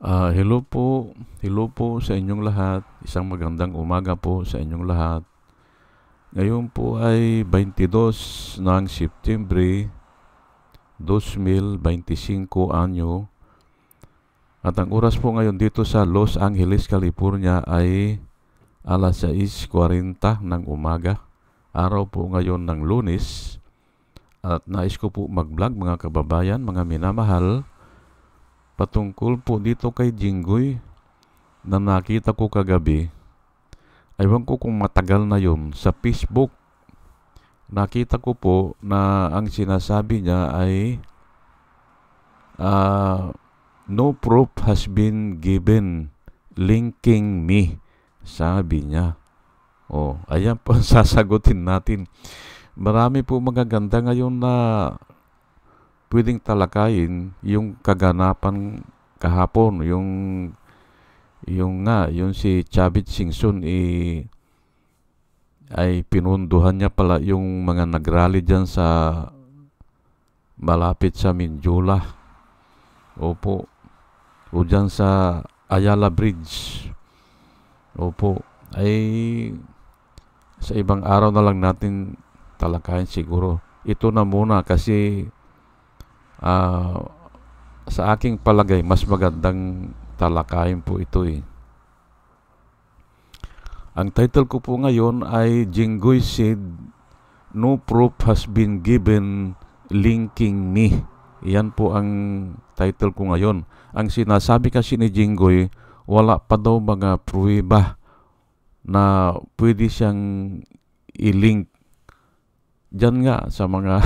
Hello po sa inyong lahat. Isang magandang umaga po sa inyong lahat. Ngayon po ay 22 ng Setyembre 2025 anyo. At ang oras po ngayon dito sa Los Angeles, California ay alas 6:40 ng umaga. Araw po ngayon ng Lunes. At nais ko po mag-vlog mga kababayan, mga minamahal, patungkol po dito kay Jinggoy na nakita ko kagabi. Aywan ko kung matagal na yun. Sa Facebook, nakita ko po na ang sinasabi niya ay no proof has been given linking me, sabi niya. Ayan po ang sasagutin natin. Marami po magaganda ngayon na pwedeng talakayin yung kaganapan kahapon, yung si Chavit Singson ay pinunduhan niya pala yung mga nagrally diyan sa malapit sa Mindula. Opo. O diyan sa Ayala Bridge. Opo. Ay sa ibang araw na lang natin talakayin siguro. Ito na muna kasi sa aking palagay, mas magandang talakayin po ito eh. Ang title ko po ngayon ay Jinggoy said, no proof has been given linking me. Yan po ang title ko ngayon. Ang sinasabi kasi ni Jinggoy, wala pa daw mga pruweba na pwede siyang i-link dyan nga sa mga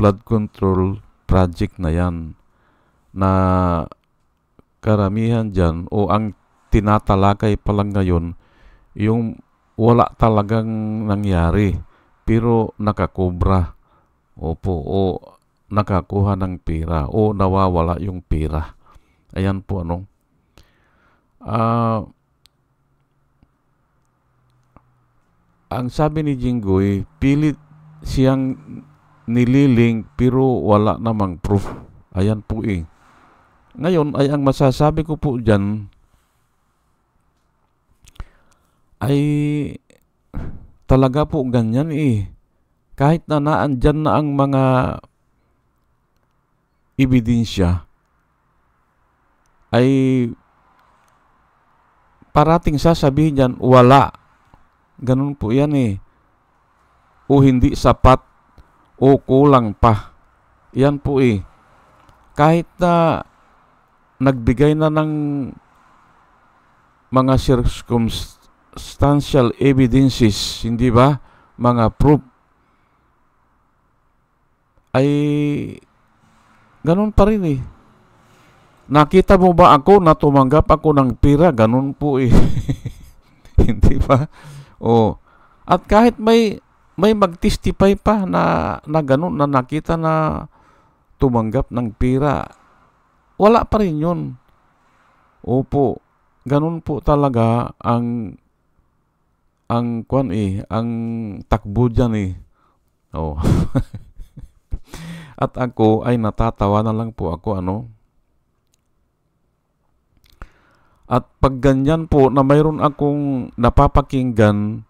flood control project na yan, na karamihan dyan o ang tinatalakay pa lang ngayon yung wala talagang nangyari pero nakakobra, opo, o nakakuha ng pera o nawawala yung pera. Ayan po ang sabi ni Jinggoy, pilit siyang nililing pero wala namang proof. Ayan po eh. Ngayon ay ang masasabi ko po dyan ay talaga po ganyan eh. Kahit na naandyan na ang mga ebidensya ay parating sasabihin dyan, wala. Ganun po yan eh. O hindi sapat o kulang pa. Yan po eh. Kahit na nagbigay na ng mga circumstantial evidences, hindi ba? Mga proof, ay ganun pa rin eh. Nakita mo ba ako na tumanggap ako ng pera? Ganun po eh. Hindi ba? At kahit may mag-testify pa na ganun, na nakita na tumanggap ng pera, wala pa rin yun. Opo, ganun po talaga ang takbo dyan eh. At ako ay natatawa na lang po ako At pag ganyan po na mayroon akong napapakinggan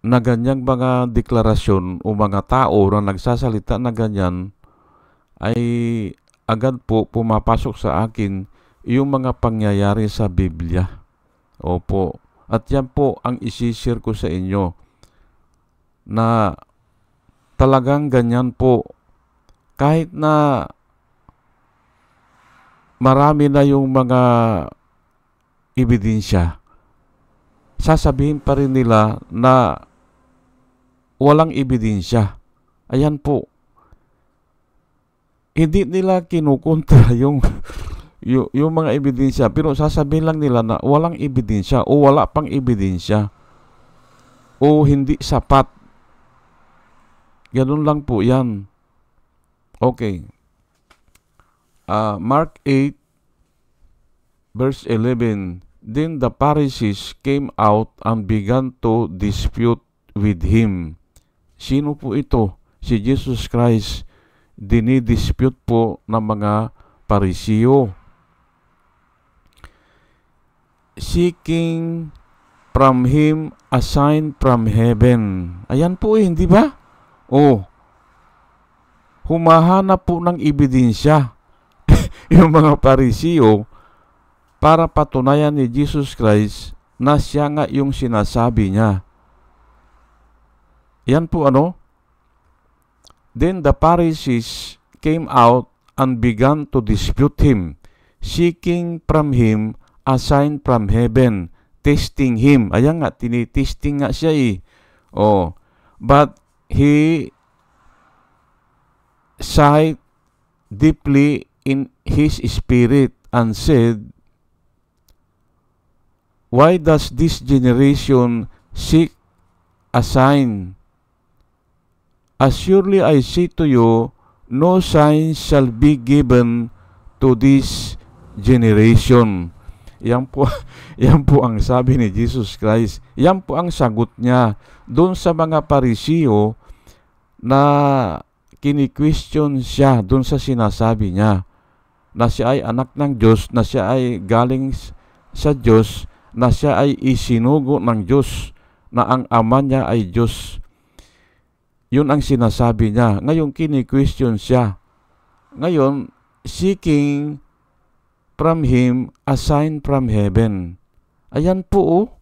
na ganyang mga deklarasyon o mga tao na nagsasalita na ganyan, ay agad po pumapasok sa akin yung mga pangyayari sa Biblia. Opo. At yan po ang isishare ko sa inyo na talagang ganyan po. Kahit na marami na yung mga ebidensya, sasabihin pa rin nila na walang ebidensya. Ayan po. Hindi nila kinukontra yung mga ebidensya, pero sasabihin lang nila na walang ebidensya o wala pang ebidensya o hindi sapat. Ganun lang po yan. Okay. Mark 8 verse 11, then the Pharisees came out and began to dispute with him. Sino po ito? Si Jesus Christ. Dinidispute po ng mga Pariseo. Seeking from him a sign from heaven. Ayan po hindi ba? Humahanap po ng ebidensya yung mga Pariseo para patunayan ni Jesus Christ na siya nga yung sinasabi niya. Yan po Then the Pharisees came out and began to dispute him, seeking from him a sign from heaven, testing him. Ayan nga, tinitesting nga siya But he sighed deeply in his spirit and said, "Why does this generation seek a sign? As surely I say to you, no sign shall be given to this generation." Yan po ang sabi ni Jesus Christ. Yan po ang sagot niya doon sa mga Pariseo na kini-question siya doon sa sinasabi niya na siya ay anak ng Diyos, na siya ay galing sa Diyos, na siya ay isinugo ng Diyos, na ang ama niya ay Diyos. Yun ang sinasabi niya. Ngayon, kini-question siya. Ngayon, seeking from him a sign from heaven. Ayan po,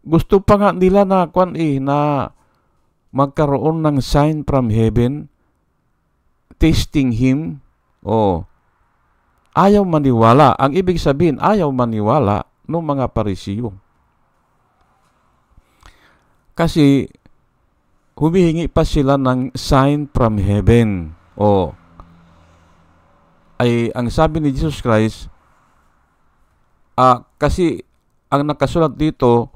gusto pa nga nila na magkaroon ng sign from heaven, testing him. Ayaw maniwala. Ang ibig sabihin, ayaw maniwala ng mga Pariseo. Kasi humihingi pa sila ng sign from heaven. Ang sabi ni Jesus Christ, kasi ang nakasulat dito,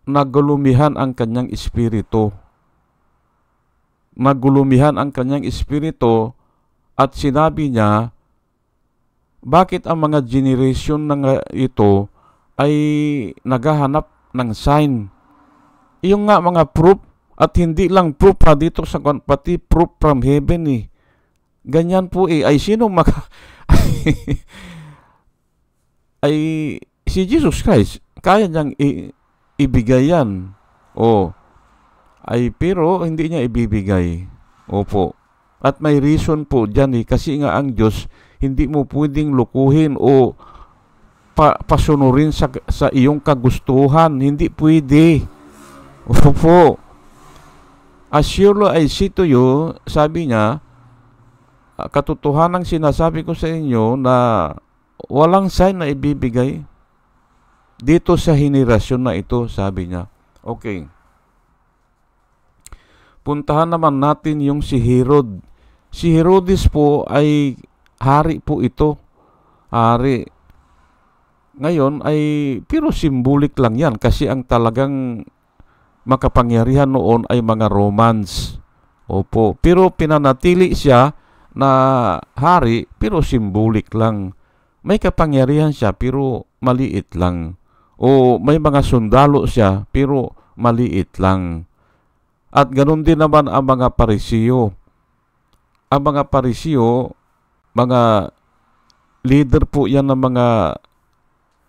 nagulumihan ang kanyang espiritu. Nagulumihan ang kanyang espiritu at sinabi niya, bakit ang mga generation ng ito ay naghahanap ng sign? Yung nga mga proof, at hindi lang proof dito sa pati proof from heaven Ganyan po ay sino ay si Jesus Christ, kaya niyang ibigay yan. Pero hindi niya ibibigay. Opo. At may reason po dyan kasi nga ang Diyos, hindi mo pwedeng lukuhin o pasunurin sa iyong kagustuhan. Hindi pwede. Opo. As surely I say to you, sabi niya, katotohanang sinasabi ko sa inyo na walang sign na ibibigay dito sa henerasyon na ito, sabi niya. Okay. Puntahan naman natin yung si Herod. Si Herodes po ay hari po ito. Hari. Ngayon pero symbolic lang yan kasi ang talagang makapangyarihan noon ay mga Romans. Opo. Pero pinanatili siya na hari pero symbolic lang. May kapangyarihan siya pero maliit lang. May mga sundalo siya pero maliit lang. At ganun din naman ang mga Pariseo. Ang mga Pariseo, mga leader po yan ng mga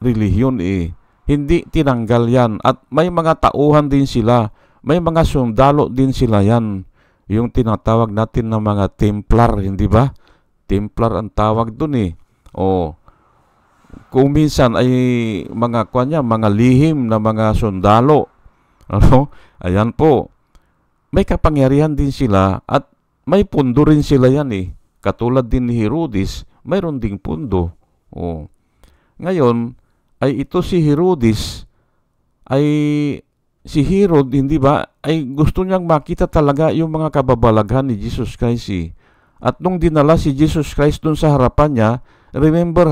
relihiyon Hindi tinanggal yan. At may mga tauhan din sila. May mga sundalo din sila yan. Yung tinatawag natin ng mga Templar, hindi ba? Templar ang tawag dun Kung minsan ay mga lihim na mga sundalo. Ayan po. May kapangyarihan din sila at may pundo rin sila yan Katulad din ni Herodes, mayroon ding pundo. Ngayon, ay ito si Herodes, si Herod, hindi ba, ay gusto niyang makita talaga yung mga kababalaghan ni Jesus Christ At nung dinala si Jesus Christ dun sa harapan niya, remember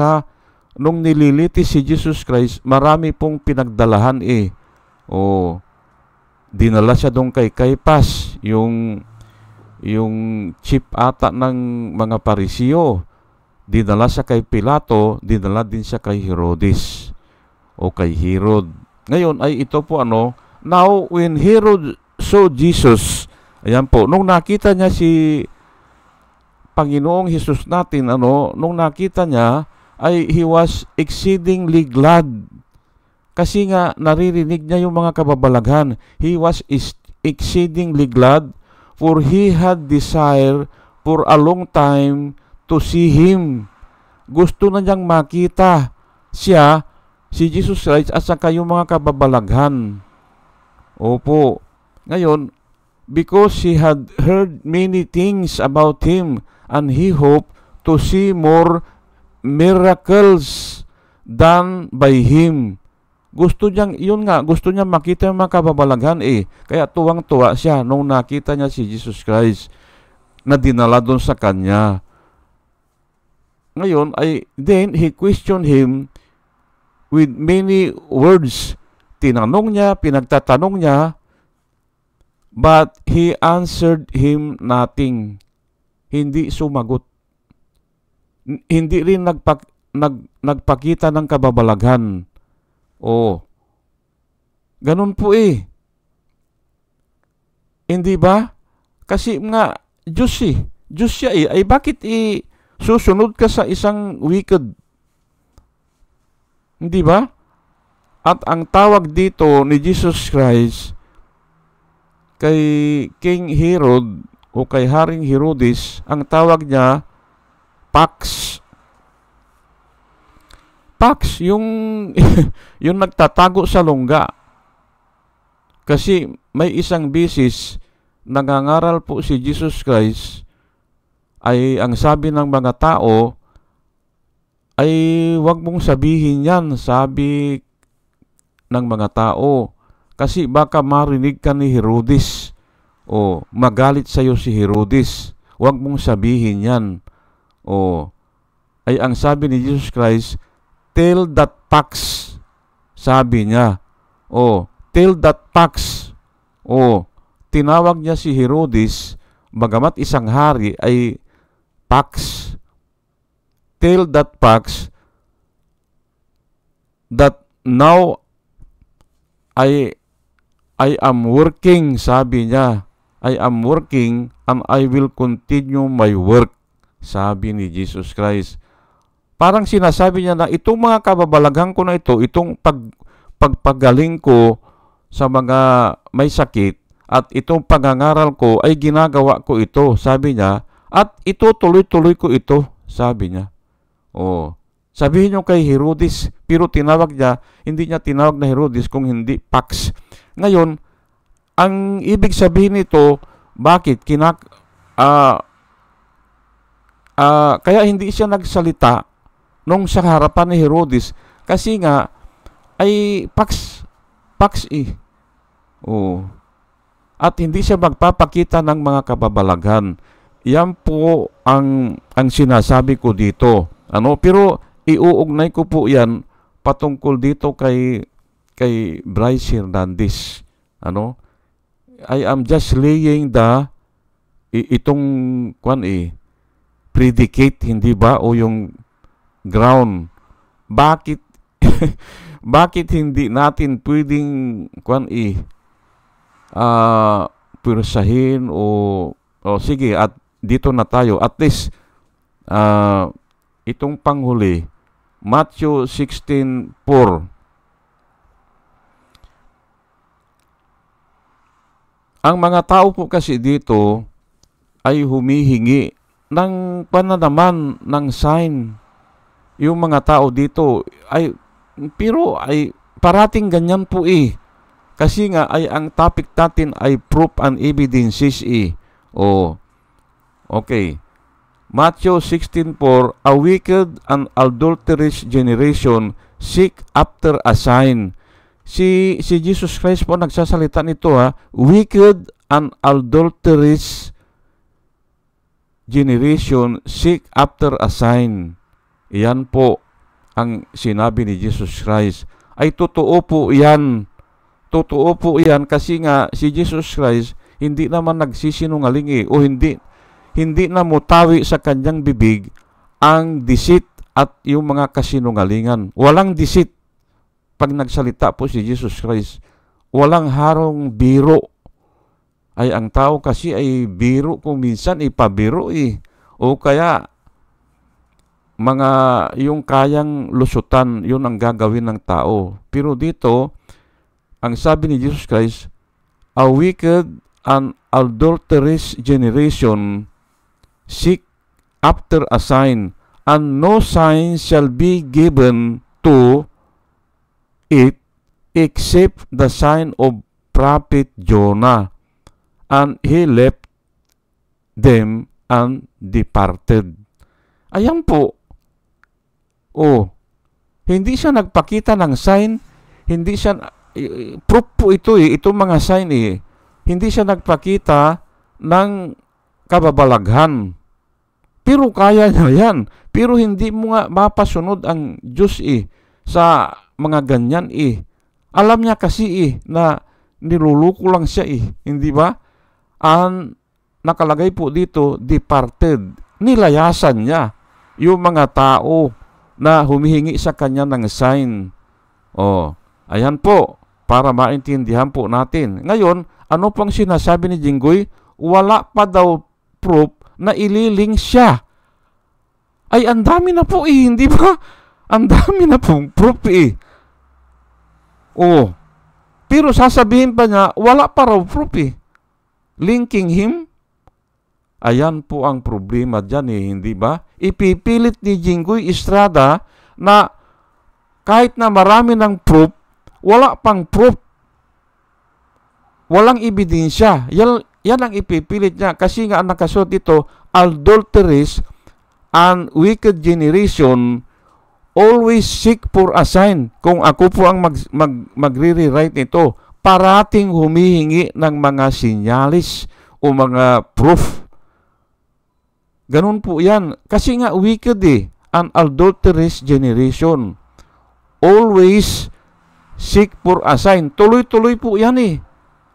nung nililitis si Jesus Christ, marami pong pinagdalahan dinala siya doon kay Caiaphas, yung chief ata ng mga Pariseo. Dinala siya kay Pilato, dinala din siya kay Herodes o kay Herod. Ngayon ay ito po now when Herod saw Jesus, ayan po, nung nakita niya si Panginoong Hesus natin, nung nakita niya, ay he was exceedingly glad. Kasi nga, naririnig niya yung mga kababalaghan. He was exceedingly glad, for he had desire for a long time to see him. Gusto na niyang makita siya, si Jesus Christ, at saka yung mga kababalaghan. Opo. Ngayon, because he had heard many things about him, and he hoped to see more miracles done by him. Gusto niya makita yung mga kababalaghan Kaya tuwang-tuwa siya nung nakita niya si Jesus Christ na dinala doon sa kanya. Ngayon, then he questioned him with many words. Tinanong niya, pinagtatanong niya, but he answered him nothing. Hindi sumagot. Hindi rin nagpakita ng kababalaghan. Ganun po Hindi ba? Kasi nga, Diyos siya Ay bakit susunod ka sa isang wicked? Hindi ba? At ang tawag dito ni Jesus Christ kay King Herod o kay Haring Herodes, ang tawag niya Pax. Pax, yung yung nagtatago sa lungga. Kasi may isang bisis nangangaral po si Jesus Christ, ay ang sabi ng mga tao ay wag mong sabihin yan, sabi ng mga tao, kasi baka marinig ka ni Herodes o magalit sa'yo si Herodes. Wag mong sabihin yan. Ay ang sabi ni Jesus Christ, tell that Pax, sabi niya. Tell that Pax. Tinawag niya si Herodes, bagamat isang hari, ay Pax. Tell that Pax that now I am working, sabi niya. I am working and I will continue my work, sabi ni Jesus Christ. Parang sinasabi niya na itong mga kababalaghan ko na ito, itong pagpagaling ko sa mga may sakit, at itong pagangaral ko ay ginagawa ko ito, sabi niya, at ito tuloy-tuloy ko ito, sabi niya. Sabihin niyo kay Herodes, pero hindi niya tinawag na Herodes kung hindi Pax. Ngayon, ang ibig sabihin nito, bakit? Kaya hindi siya nagsalita nung sa harapan ni Herodes, kasi nga, ay Pax At hindi siya magpapakita ng mga kababalaghan. Yan po ang sinasabi ko dito. Pero iuugnay ko po yan patungkol dito kay Bryce Hernandez. I am just laying itong predicate, hindi ba? O yung ground. Bakit bakit hindi natin pwedeng pursahin o sige, at dito na tayo. At least itong panghuli, Matthew 16:4. Ang mga tao po kasi dito ay humihingi ng pananaman ng sign. Yung mga tao dito pero parating ganyan po Kasi nga ay ang topic natin ay proof and evidences Okay. Matthew 16:4, a wicked and adulterous generation seek after a sign. Si Jesus Christ po nagsasalita nito wicked and adulterous generation seek after a sign. Iyan po ang sinabi ni Jesus Christ. Ay totoo po yan. Totoo po yan kasi nga si Jesus Christ hindi naman nagsisinungaling o hindi na mutawi sa kanyang bibig ang deceit at yung mga kasinungalingan. Walang deceit pag nagsalita po si Jesus Christ. Walang harong biro. Ay ang tao kasi ay biro kung minsan ipabiro O kaya, mga yung kayang lusutan, yun ang gagawin ng tao. Pero dito, ang sabi ni Jesus Christ, a wicked and adulterous generation seek after a sign, and no sign shall be given to it except the sign of prophet Jonah. And he left them and departed. Ayan po. Hindi siya nagpakita ng sign, hindi siya, proof po ito itong mga sign hindi siya nagpakita ng kababalaghan. Pero kaya niya yan. Pero hindi mo nga mapasunod ang Diyos sa mga ganyan Alam niya kasi na niluluko lang siya Hindi ba? Ang nakalagay po dito, departed. Nilayasan niya yung mga tao na humihingi sa kanya ng sign. Ayan po, para maintindihan po natin. Ngayon, ano pang sinasabi ni Jinggoy? Wala pa daw proof na ililing siya. Ay, ang dami na po hindi ba? Ang dami na pong proof Pero sasabihin pa niya, wala pa raw proof Linking him? Ayan po ang problema dyan hindi ba? Ipipilit ni Jinggoy Estrada na kahit na marami ng proof, wala pang proof. Walang ebidensya. Yan ang ipipilit niya. Kasi nga nakasuot dito, adulterous and wicked generation always seek for a sign. Kung ako po ang magre-rewrite nito, parating humihingi ng mga sinyalis o mga proof. Ganun po yan. Kasi nga wicked an adulterous generation always seek for a sign. Tuloy-tuloy po yan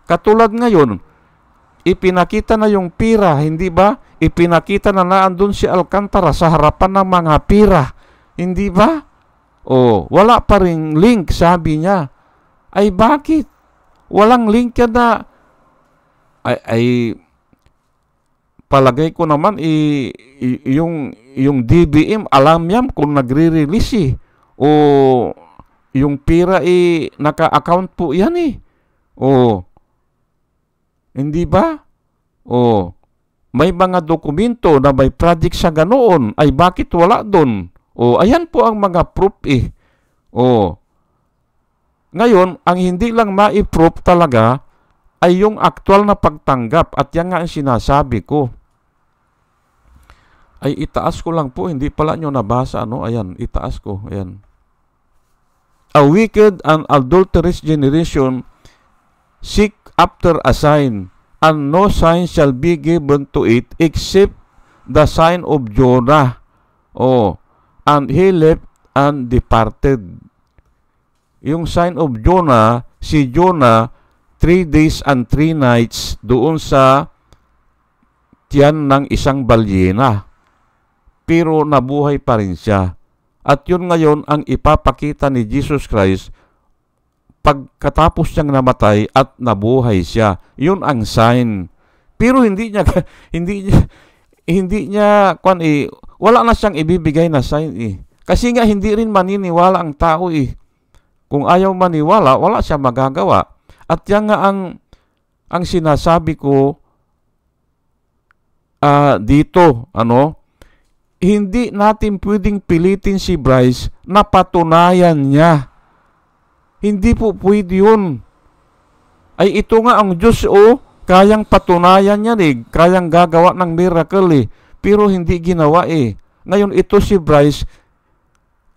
Katulad ngayon, ipinakita na yung pira, hindi ba? Ipinakita na naandun si Alcantara sa harapan ng mga pira. Hindi ba? Wala pa ring link, sabi niya. Ay bakit? Walang link yan na palagay ko naman yung DBM alam yan kung nagre-release o yung pira naka-account po yan hindi ba? May mga dokumento na may project sa ganoon, ay bakit wala doon? Ayan po ang mga proof Ngayon, ang hindi lang ma-proof talaga ay yung aktual na pagtanggap, at yan nga ang sinasabi ko. Ay itaas ko lang po, hindi pala nyo nabasa ayan, itaas ko, ayan. A wicked and adulterous generation seek after a sign, and no sign shall be given to it except the sign of Jonah. And he left and departed. Yung sign of Jonah, si Jonah, 3 days and 3 nights doon sa tiyan ng isang balyena. Pero nabuhay pa rin siya. At yun ngayon ang ipapakita ni Jesus Christ pagkatapos niyang namatay at nabuhay siya. Yun ang sign. Pero hindi niya wala na siyang ibibigay na sign Kasi nga hindi rin maniniwala ang tao Kung ayaw maniwala, wala siya magagawa. At yan nga ang sinasabi ko dito, hindi natin pwedeng pilitin si Bryce na patunayan niya. Hindi po pwede yun. Ay ito nga ang Diyos kayang patunayan niya kayang gagawa ng miracle pero hindi ginawa Ngayon ito si Bryce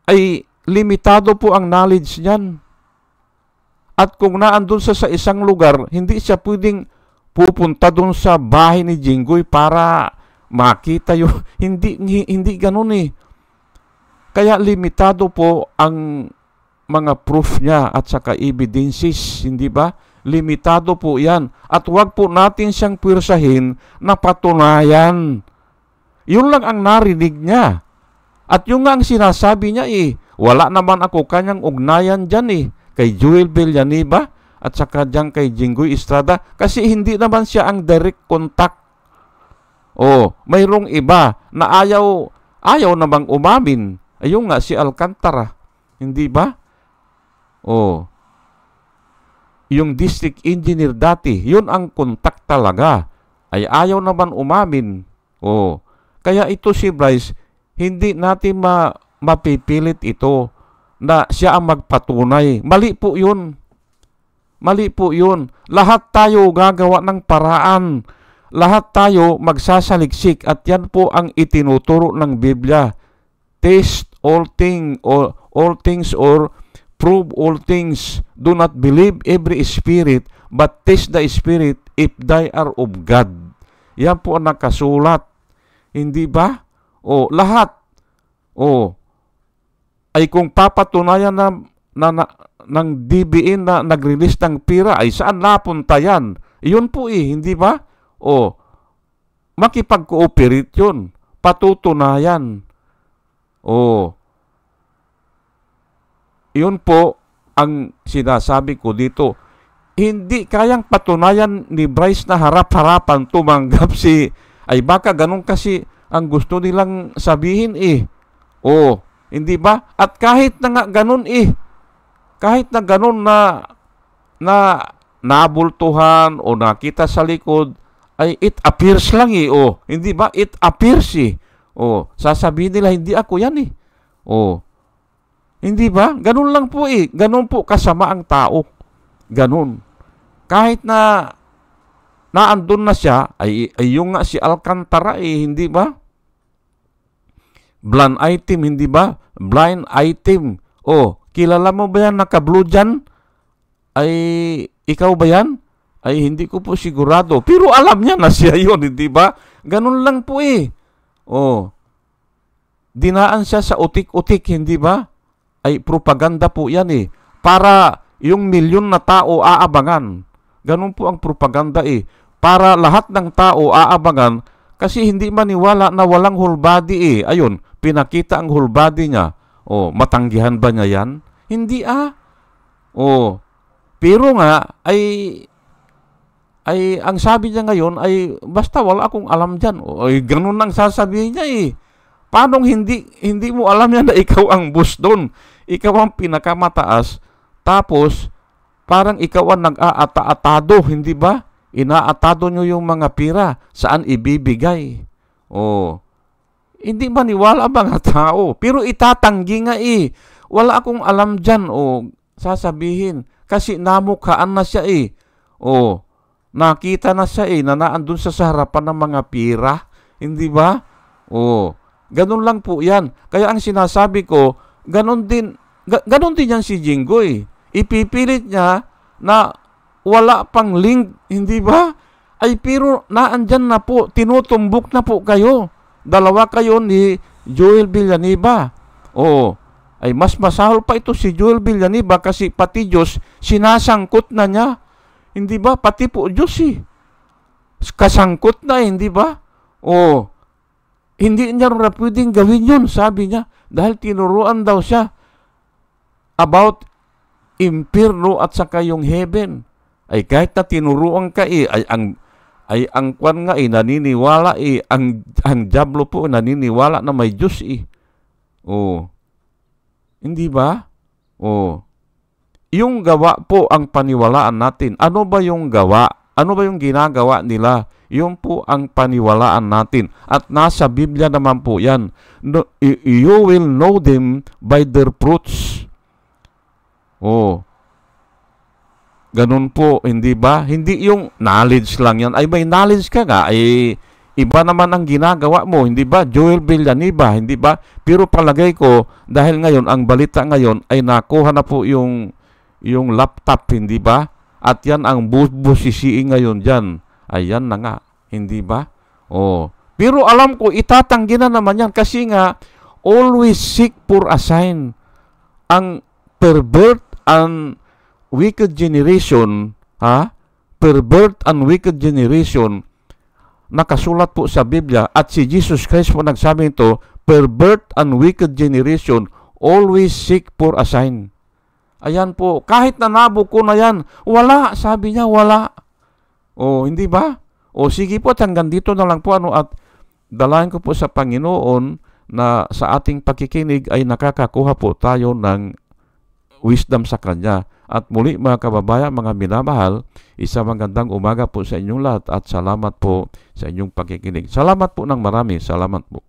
ay limitado po ang knowledge niyan. At kung naandun sa isang lugar, hindi siya pwedeng pupunta doon sa bahay ni Jinggoy para makita yung hindi ganun Kaya limitado po ang mga proof niya at saka evidences, hindi ba? Limitado po yan. At huwag po natin siyang pwersahin na patunayan. Yun lang ang narinig niya. At yung nga ang sinasabi niya wala naman ako kanyang ugnayan dyan kay Joel Villanueva at saka dyan kay Jinggoy Estrada kasi hindi naman siya ang direct contact. mayroong iba na ayaw namang umamin. Ayun nga si Alcantara. Hindi ba? Yung district engineer dati, yun ang kontak talaga. Ay ayaw naman umamin. Kaya ito si Bryce, hindi natin mapipilit ito na siya ang magpatunay. Mali po yun. Mali po yun. Lahat tayo gagawa ng paraan. Lahat tayo magsasaliksik at yan po ang itinuturo ng Biblia. Taste all things or prove all things. Do not believe every spirit, but taste the spirit if they are of God. Yan po ang nakasulat. Hindi ba? Lahat. Ay kung papatunayan ng DBM na nag-release ng pira, ay saan napunta yan? Yun po hindi ba? Makipag-cooperate yun. Patutunayan. Yun po ang sinasabi ko dito. Hindi kayang patunayan ni Bryce na harap-harapan tumanggap ay baka ganun kasi ang gusto nilang sabihin hindi ba? At kahit na nga ganun kahit na ganun na nabultuhan o nakita sa likod, ay it appears lang hindi ba? It appears sasabihin nila, hindi ako yan Hindi ba? Ganun lang po Ganun po kasama ang tao. Ganun. Kahit na naandun na siya, ay yung nga si Alcantara hindi ba? Blind item, hindi ba? Blind item. Kilala mo ba yan naka-blue dyan? Ay, ikaw ba yan? Ay, hindi ko po sigurado. Pero alam niya na siya yun, hindi ba? Ganun lang po dinaan siya sa utik-utik, hindi ba? Ay, propaganda po yan para yung milyon na tao aabangan. Ganun po ang propaganda para lahat ng tao aabangan kasi hindi maniwala na walang whole body Ayun, pinakita ang whole body niya. Matanggihan ba niya yan? Hindi pero nga ay ang sabi niya ngayon ay basta wala akong alam dyan. Ganun lang sasabihin niya Paano hindi mo alam yan na ikaw ang boss doon? Ikaw ang pinakamataas. Tapos, parang ikaw ang nag-aata-atado, hindi ba? Inaatado nyo yung mga pira. Saan ibibigay? Hindi maniwala mga tao. Pero itatanggi nga Wala akong alam dyan. Sasabihin. Kasi namukhaan na siya nakita na siya na naandun sa harapan ng mga pira. Hindi ba? Ganun lang po yan. Kaya ang sinasabi ko, ganun din yan si Jinggoy. Ipipilit niya na wala pang link, hindi ba? Ay pero naandyan na po, tinutumbok na po kayo. Dalawa kayo ni Joel Villanueva. Ay mas masahol pa ito si Joel Villanueva kasi pati Diyos sinasangkot na niya. Hindi ba? Pati po Diyos kasangkot na hindi ba? Hindi niya rin pwedeng gawin yun, sabi niya. Dahil tinuruan daw siya about impierno at saka yung heaven. Ay kahit na tinuruan ka ay ang kwan nga naniniwala ang diablo po naniniwala na may Diyos Hindi ba? Yung gawa po ang paniwalaan natin. Ano ba yung gawa? Ano ba yung ginagawa nila? Yun po ang paniwalaan natin. At nasa Biblia naman po yan. You will know them by their fruits. Ganun po, hindi ba? Hindi yung knowledge lang yan. Ay may knowledge ka nga. Ay iba naman ang ginagawa mo. Hindi ba? Joel Villanueva, hindi ba? Pero palagay ko, dahil ngayon, ang balita ngayon ay nakuha na po yung laptop, hindi ba? At yan ang busisiin ngayon dyan. Ayan na nga, hindi ba? Pero alam ko, itatanggi na naman yan kasi nga, always seek for a sign. Ang pervert and wicked generation, pervert and wicked generation, nakasulat po sa Biblia at si Jesus Christ po nagsabi ito, pervert and wicked generation, always seek for a sign. Ayan po, kahit na nabuko na yan, wala, sabi niya, wala. Hindi ba? Sige po, hanggang dito na lang po at Dalayan ko po sa Panginoon na sa ating pakikinig ay nakakakuha po tayo ng wisdom sa Kanya. At muli mga kababayan, mga minamahal, isang magandang umaga po sa inyong lahat at salamat po sa inyong pakikinig. Salamat po ng marami. Salamat po.